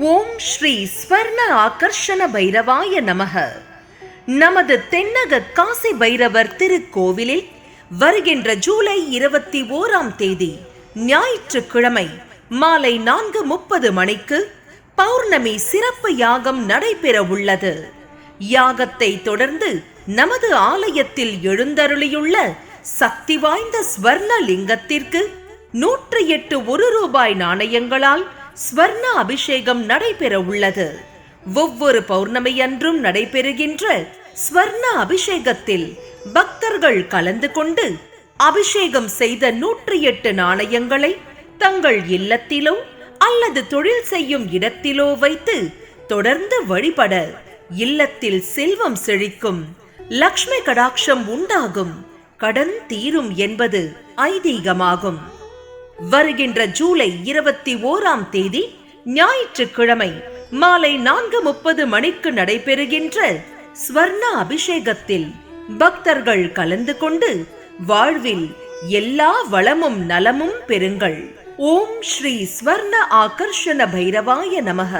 ஓம் ஸ்ரீ ஸ்வர்ண ஆகர்ஷண பைரவாய நமக. நமது தென்னக காசி பைரவர் திருக்கோவிலில் வருகின்ற ஜூலை 21 ஞாயிற்றுக்கிழமை மாலை 4:30 மணிக்கு பௌர்ணமி சிறப்பு யாகம் நடைபெற உள்ளது. யாகத்தை தொடர்ந்து நமது ஆலயத்தில் எழுந்தருளியுள்ள சக்தி வாய்ந்த ஸ்வர்ண லிங்கத்திற்கு 108 ரூபாய் நாணயங்களால் ஸ்வர்ண அபிஷேகம் நடைபெற உள்ளது. ஒவ்வொரு பௌர்ணமி அன்றும் நடைபெறுகின்ற ஸ்வர்ண அபிஷேகத்தில் பக்தர்கள் கலந்து கொண்டு அபிஷேகம் செய்த 108 நாணயங்களை தங்கள் இல்லத்திலோ அல்லது தொழில் செய்யும் இடத்திலோ வைத்து தொடர்ந்து வழிபட இல்லத்தில் செல்வம் செழிக்கும், லக்ஷ்மி கடாட்சம் உண்டாகும், கடன் தீரும் என்பது ஐதீகமாகும். வருகின்ற ஜூலை 21 ஞாயிற்றுக்கிழமை மாலை 4:30 மணிக்கு நடைபெறுகின்ற ஸ்வர்ண அபிஷேகத்தில் பக்தர்கள் கலந்து கொண்டு வாழ்வில் எல்லா வளமும் நலமும் பெறுங்கள். ஓம் ஸ்ரீ ஸ்வர்ண ஆகர்ஷண பைரவாய நமக.